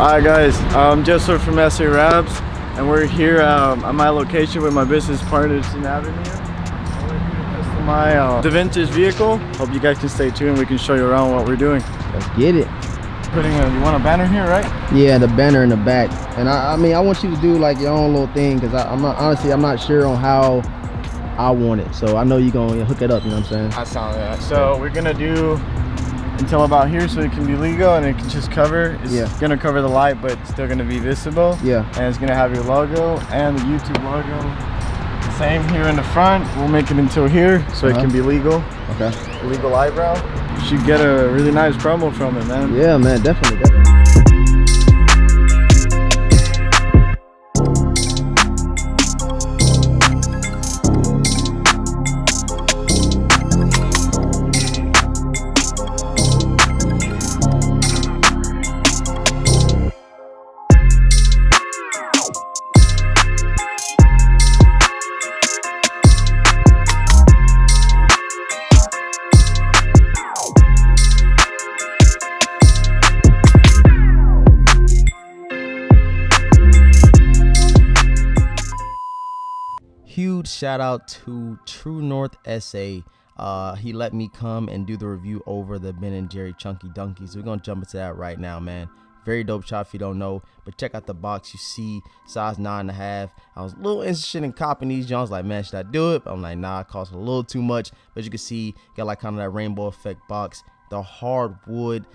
Hi guys, I'm Joseph from SA Raps, and we're here at my location with my business partners in Avenue. We're here to test my DeVintage vehicle. Hope you guys can stay tuned. We can show you around what we're doing. Let's get it. You want a banner here, right? Yeah, the banner in the back. And I mean, I want you to do like your own little thing, because I'm not sure on how I want it. So I know you're gonna hook it up. You know what I'm saying? I sound that. So we're gonna do until about here, so it can be legal and it can just cover. It's gonna cover the light, but it's still gonna be visible. Yeah. And it's gonna have your logo and the YouTube logo. Same here in the front. We'll make it until here, so it can be legal. Okay. Legal eyebrow. You should get a really nice promo from it, man. Yeah, man, definitely. Huge shout out to True North SA. He let me come and do the review over the Ben Jerry Chunky Dunky. So we're gonna jump into that right now, man. Very dope shot if you don't know, but check out the box. You see size 9.5. I was a little interested in copping these Jones, like, man, should I do it? But I'm like, nah, it costs a little too much. But you can see, got like kind of that rainbow effect box, the hardwood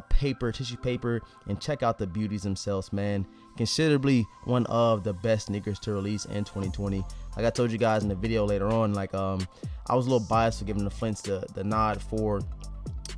paper, tissue paper, and check out the beauties themselves, man. Considerably one of the best sneakers to release in 2020. Like I told you guys in the video later on, like I was a little biased for giving the Flints the nod for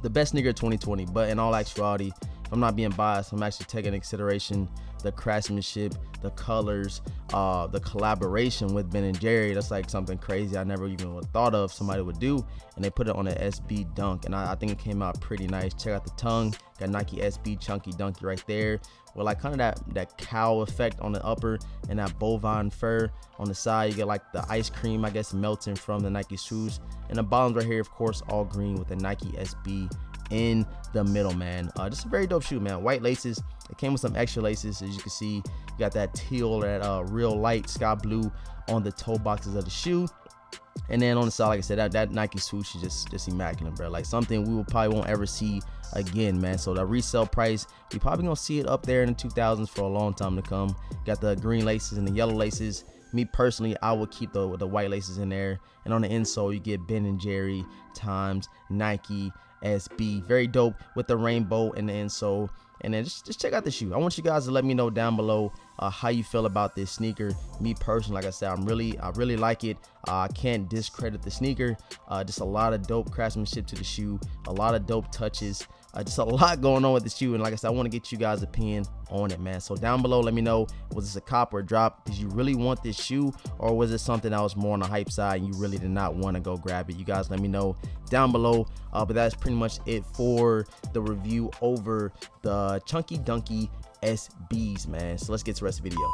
the best sneaker of 2020, but in all actuality, if I'm not being biased, I'm actually taking into consideration the craftsmanship, the colors, the collaboration with Ben and Jerry. That's like something crazy I never even would thought of somebody would do, and they put it on an SB Dunk, and I think it came out pretty nice. Check out the tongue, got Nike SB Chunky Dunky right there, with like kind of that cow effect on the upper and that bovine fur on the side. You get like the ice cream, I guess, melting from the Nike shoes, and the bottoms right here, of course, all green with the Nike SB in the middle, man. Just a very dope shoe, man. White laces. It came with some extra laces, as you can see. You got that teal, that real light sky blue on the toe boxes of the shoe. And then on the side, like I said, that Nike swoosh is just immaculate, bro. Like something we will probably won't ever see again, man. So the resale price, we probably gonna see it up there in the 2000s for a long time to come. Got the green laces and the yellow laces. Me personally, I would keep the white laces in there. And on the insole, you get Ben and Jerry times Nike SB. Very dope with the rainbow in the insole. And then just check out the shoe. I want you guys to let me know down below how you feel about this sneaker. Me personally, like I said, I really like it. I can't discredit the sneaker. Just a lot of dope craftsmanship to the shoe, a lot of dope touches, just a lot going on with the shoe. And like I said, I want to get you guys' opinion on it, man. So down below, let me know, was this a cop or a drop? Did you really want this shoe, or was it something that was more on the hype side and you really did not want to go grab it? You guys let me know down below. But that's pretty much it for the review over the Chunky Dunky SBs, man. So let's get to the rest of the video.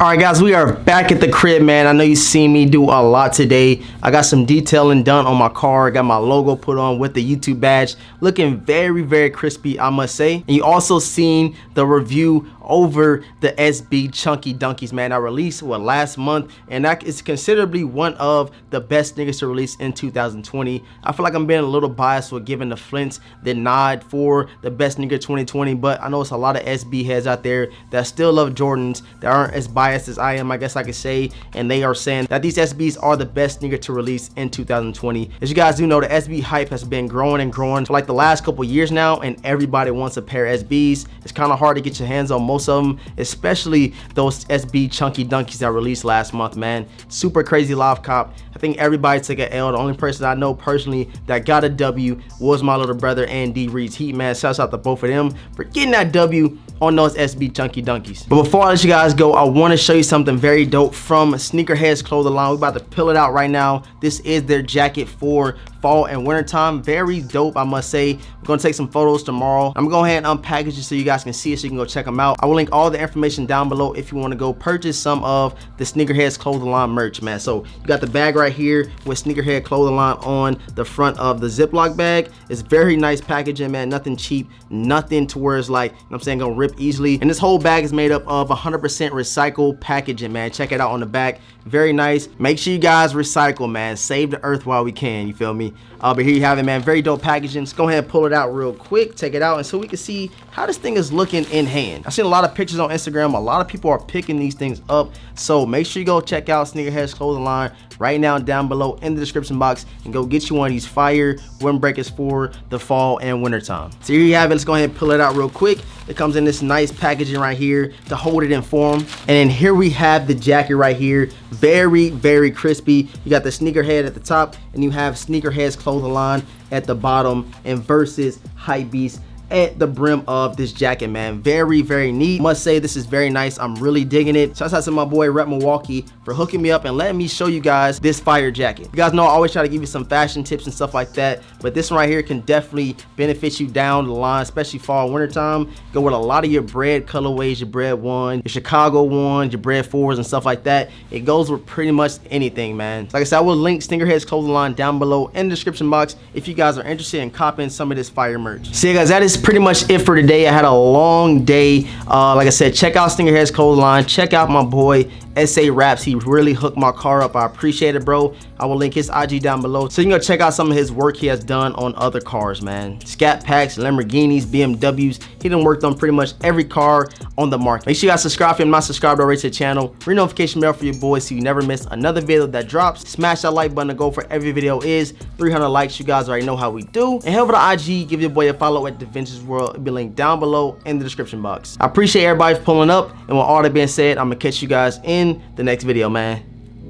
All right, guys, we are back at the crib, man. I know you seen me do a lot today. I got some detailing done on my car. Got my logo put on with the YouTube badge, looking very, very crispy, I must say. And you also seen the review over the SB Chunky Dunkies, man. I released last month, and that is considerably one of the best sneakers to release in 2020. I feel like I'm being a little biased with giving the Flints the nod for the best sneaker 2020, but I know it's a lot of SB heads out there that still love Jordans, that aren't as biased as I am, I guess I could say, and they are saying that these SBs are the best sneaker to release in 2020. As you guys do know, the SB hype has been growing and growing for like the last couple years now, and everybody wants a pair of SBs. It's kind of hard to get your hands on most of them, especially those SB Chunky Dunkies that released last month, man. Super crazy live cop. I think everybody took an L. The only person I know personally that got a W was my little brother and D Reed's Heat, man. Shouts out to both of them for getting that W on those SB Chunky Dunkies. But before I let you guys go, I want to show you something very dope from Sneakerheads Clothing Line. We're about to peel it out right now. This is their jacket for fall and winter time. Very dope, I must say. We're gonna take some photos tomorrow. I'm gonna go ahead and unpackage it so you guys can see it, so you can go check them out. I will link all the information down below if you want to go purchase some of the Sneakerheads Clothing Line merch, man. So you got the bag right here with Sneakerhead Clothing Line on the front of the Ziploc bag. It's very nice packaging, man. Nothing cheap, nothing to where it's like, you know what I'm saying, gonna rip easily. And this whole bag is made up of 100% recycled packaging, man. Check it out on the back. Very nice. Make sure you guys recycle, man. Save the earth while we can, you feel me? But here you have it, man. Very dope packaging. Let's go ahead and pull it out real quick, take it out, and so we can see how this thing is looking in hand. I've seen a lot of pictures on Instagram. A lot of people are picking these things up, so make sure you go check out Sneakerheads Clothing Line right now down below in the description box and go get you one of these fire windbreakers for the fall and winter time. So here you have it. Let's go ahead and pull it out real quick. It comes in this nice packaging right here to hold it in form. And then here we have the jacket right here. Very, very crispy. You got the Sneakerhead at the top and you have Sneakerheads Clothing Line at the bottom and versus Hypebeast at the brim of this jacket, man. Very, very neat. Must say this is very nice. I'm really digging it. Shouts out to my boy Rep Milwaukee for hooking me up and letting me show you guys this fire jacket. You guys know I always try to give you some fashion tips and stuff like that, but this one right here can definitely benefit you down the line, especially fall, winter time. Go with a lot of your bread colorways, your bread one, your Chicago ones, your bread fours and stuff like that. It goes with pretty much anything, man. Like I said, I will link Sneakerheads Clothing Line down below in the description box if you guys are interested in copying some of this fire merch. So yeah, guys, that is pretty much it for today. I had a long day. Like I said, check out Sneakerheads Clothing Line. Check out my boy SA Raps. He really hooked my car up. I appreciate it, bro. I will link his IG down below so you can go check out some of his work he has done on other cars, man. Scat Packs, Lamborghinis, BMWs. He done worked on pretty much every car on the market. Make sure you guys subscribe if you're not subscribed already to the channel. Ring notification bell for your boys so you never miss another video that drops. Smash that like button to go for every video is 300 likes. You guys already know how we do. And head over to IG, give your boy a follow at DeVintage World. It'll be linked down below in the description box. I appreciate everybody for pulling up. And with all that being said, I'm gonna catch you guys in the next video, man.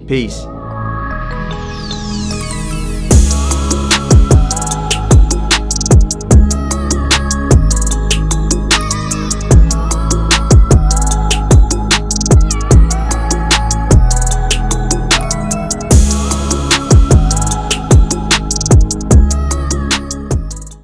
Peace.